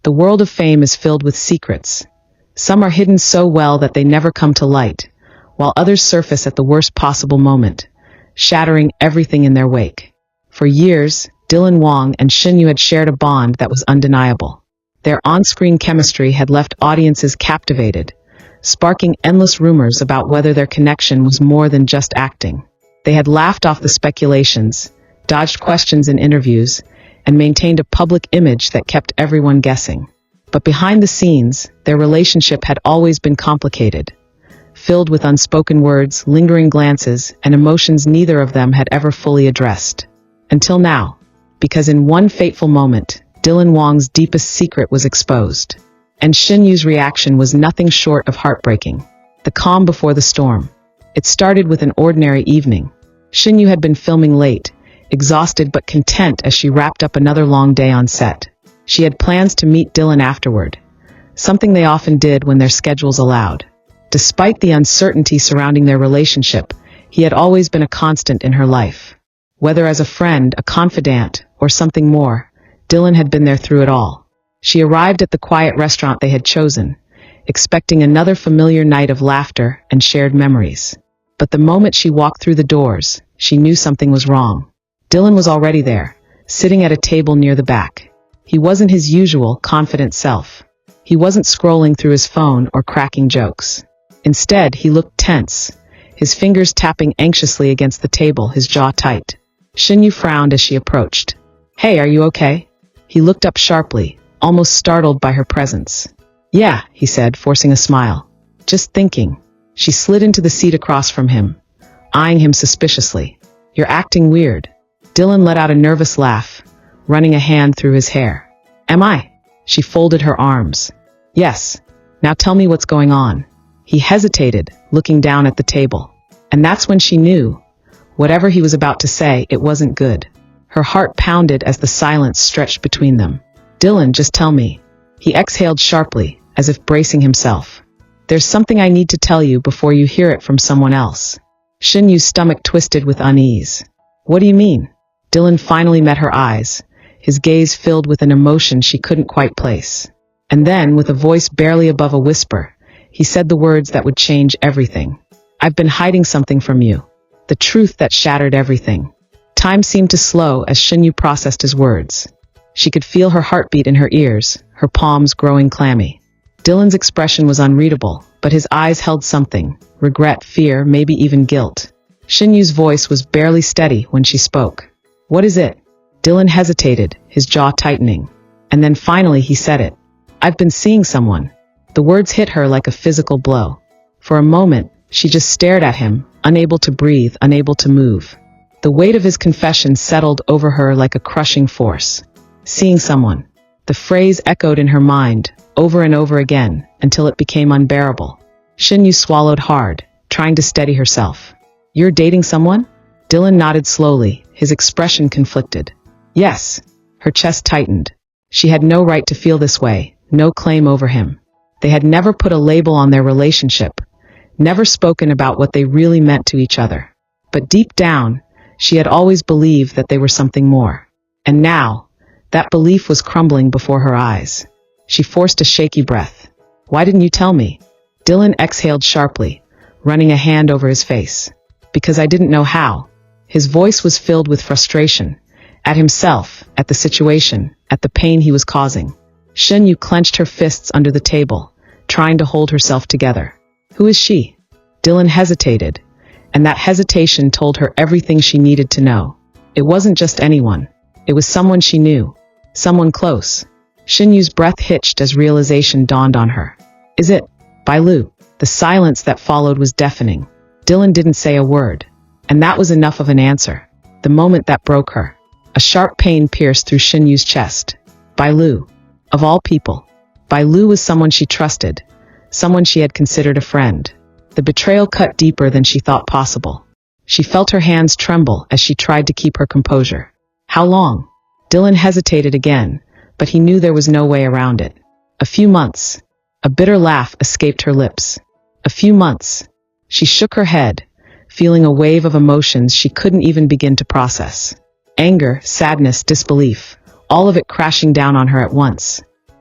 The world of fame is filled with secrets. Some are hidden so well that they never come to light, while others surface at the worst possible moment, shattering everything in their wake. For years, Wang and Shen Yue had shared a bond that was undeniable. Their on-screen chemistry had left audiences captivated, sparking endless rumors about whether their connection was more than just acting. They had laughed off the speculations, dodged questions in interviews, and maintained a public image that kept everyone guessing. But behind the scenes, their relationship had always been complicated, filled with unspoken words, lingering glances, and emotions neither of them had ever fully addressed. Until now, because in one fateful moment, Wang's deepest secret was exposed. And Shen Yue's reaction was nothing short of heartbreaking. The calm before the storm. It started with an ordinary evening. Shen Yue had been filming late, exhausted but content as she wrapped up another long day on set. She had plans to meet Dylan afterward, something they often did when their schedules allowed. Despite the uncertainty surrounding their relationship, he had always been a constant in her life. Whether as a friend, a confidant, or something more, Dylan had been there through it all. She arrived at the quiet restaurant they had chosen, expecting another familiar night of laughter and shared memories. But the moment she walked through the doors, she knew something was wrong. Dylan was already there, sitting at a table near the back. He wasn't his usual, confident self. He wasn't scrolling through his phone or cracking jokes. Instead, he looked tense, his fingers tapping anxiously against the table, his jaw tight. Shen Yue frowned as she approached. "Hey, are you okay?" He looked up sharply, almost startled by her presence. "Yeah," he said, forcing a smile. "Just thinking." She slid into the seat across from him, eyeing him suspiciously. "You're acting weird." Dylan let out a nervous laugh, running a hand through his hair. "Am I?" She folded her arms. "Yes. Now tell me what's going on." He hesitated, looking down at the table. And that's when she knew. Whatever he was about to say, it wasn't good. Her heart pounded as the silence stretched between them. "Dylan, just tell me." He exhaled sharply, as if bracing himself. "There's something I need to tell you before you hear it from someone else." Shen Yue's stomach twisted with unease. "What do you mean?" Dylan finally met her eyes, his gaze filled with an emotion she couldn't quite place. And then, with a voice barely above a whisper, he said the words that would change everything. "I've been hiding something from you. The truth that shattered everything." Time seemed to slow as Shen Yue processed his words. She could feel her heartbeat in her ears, her palms growing clammy. Dylan's expression was unreadable, but his eyes held something, regret, fear, maybe even guilt. Shen Yue's voice was barely steady when she spoke. "What is it?" Dylan hesitated, his jaw tightening. And then finally he said it. "I've been seeing someone." The words hit her like a physical blow. For a moment, she just stared at him, unable to breathe, unable to move. The weight of his confession settled over her like a crushing force. Seeing someone. The phrase echoed in her mind, over and over again, until it became unbearable. Shen Yue swallowed hard, trying to steady herself. "You're dating someone?" Dylan nodded slowly, his expression conflicted. "Yes." Her chest tightened. She had no right to feel this way, no claim over him. They had never put a label on their relationship, never spoken about what they really meant to each other. But deep down, she had always believed that they were something more. And now, that belief was crumbling before her eyes. She forced a shaky breath. "Why didn't you tell me?" Dylan exhaled sharply, running a hand over his face. "Because I didn't know how." His voice was filled with frustration, at himself, at the situation, at the pain he was causing. Shen Yue clenched her fists under the table, trying to hold herself together. "Who is she?" Dylan hesitated, and that hesitation told her everything she needed to know. It wasn't just anyone. It was someone she knew. Someone close. Shen Yue's breath hitched as realization dawned on her. "Is it Bailu?" The silence that followed was deafening. Dylan didn't say a word. And that was enough of an answer. The moment that broke her. A sharp pain pierced through Shen Yue's chest. Bailu. Of all people. Bailu was someone she trusted. Someone she had considered a friend. The betrayal cut deeper than she thought possible. She felt her hands tremble as she tried to keep her composure. "How long?" Dylan hesitated again, but he knew there was no way around it. "A few months." A bitter laugh escaped her lips. "A few months." She shook her head, feeling a wave of emotions she couldn't even begin to process. Anger, sadness, disbelief, all of it crashing down on her at once.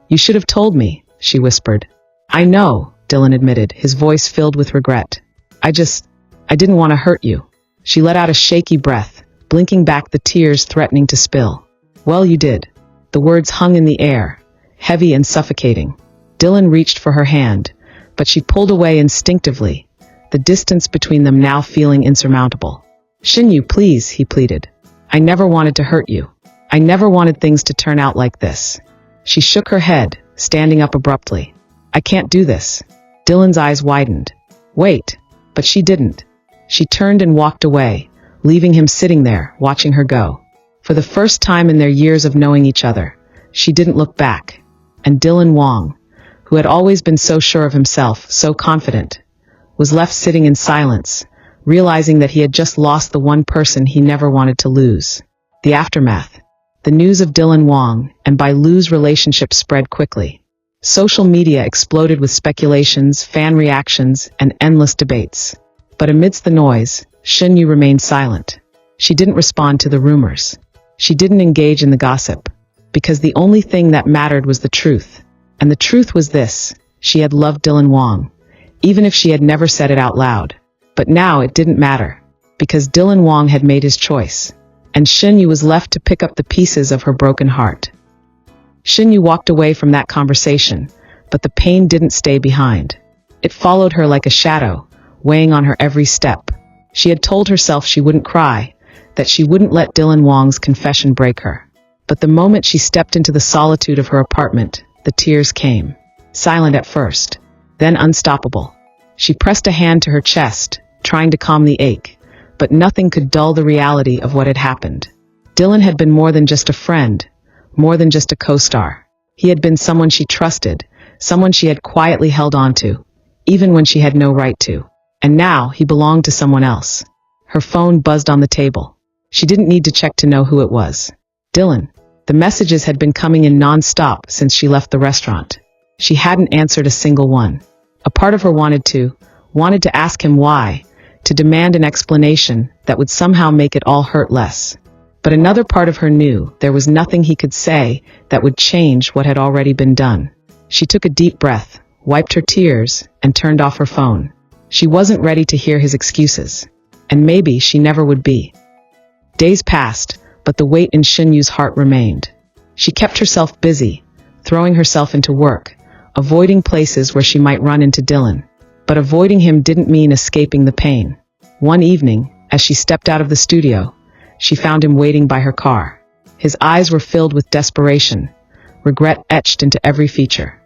You should have told me, she whispered. I know, Dylan admitted, his voice filled with regret. I didn't want to hurt you. She let out a shaky breath, blinking back the tears threatening to spill. Well, you did. The words hung in the air, heavy and suffocating. Dylan reached for her hand, but she pulled away instinctively, the distance between them now feeling insurmountable. Shen Yue, please, he pleaded. I never wanted to hurt you. I never wanted things to turn out like this. She shook her head, standing up abruptly. I can't do this. Dylan's eyes widened. Wait, but she didn't. She turned and walked away, leaving him sitting there, watching her go. For the first time in their years of knowing each other, she didn't look back. And Dylan Wang, who had always been so sure of himself, so confident, was left sitting in silence, realizing that he had just lost the one person he never wanted to lose. The aftermath. The news of Dylan Wang and Bai Lu's relationship spread quickly. Social media exploded with speculations, fan reactions, and endless debates. But amidst the noise, Shen Yue remained silent. She didn't respond to the rumors. She didn't engage in the gossip, because the only thing that mattered was the truth. And the truth was this: she had loved Dylan Wang, even if she had never said it out loud. But now it didn't matter, because Dylan Wang had made his choice, and Shen Yue was left to pick up the pieces of her broken heart. Shen Yue walked away from that conversation, but the pain didn't stay behind. It followed her like a shadow, weighing on her every step. She had told herself she wouldn't cry, that she wouldn't let Dylan Wang's confession break her. But the moment she stepped into the solitude of her apartment, the tears came. Silent at first, then unstoppable. She pressed a hand to her chest, trying to calm the ache, but nothing could dull the reality of what had happened. Dylan had been more than just a friend, more than just a co-star. He had been someone she trusted, someone she had quietly held on to, even when she had no right to. And now he belonged to someone else. Her phone buzzed on the table. She didn't need to check to know who it was. Dylan. The messages had been coming in non-stop since she left the restaurant. She hadn't answered a single one. A part of her wanted to ask him why, to demand an explanation that would somehow make it all hurt less. But another part of her knew there was nothing he could say that would change what had already been done. She took a deep breath, wiped her tears, and turned off her phone. She wasn't ready to hear his excuses. And maybe she never would be. Days passed, but the weight in Shen Yue's heart remained. She kept herself busy, throwing herself into work, avoiding places where she might run into Dylan. But avoiding him didn't mean escaping the pain. One evening, as she stepped out of the studio, she found him waiting by her car. His eyes were filled with desperation, regret etched into every feature.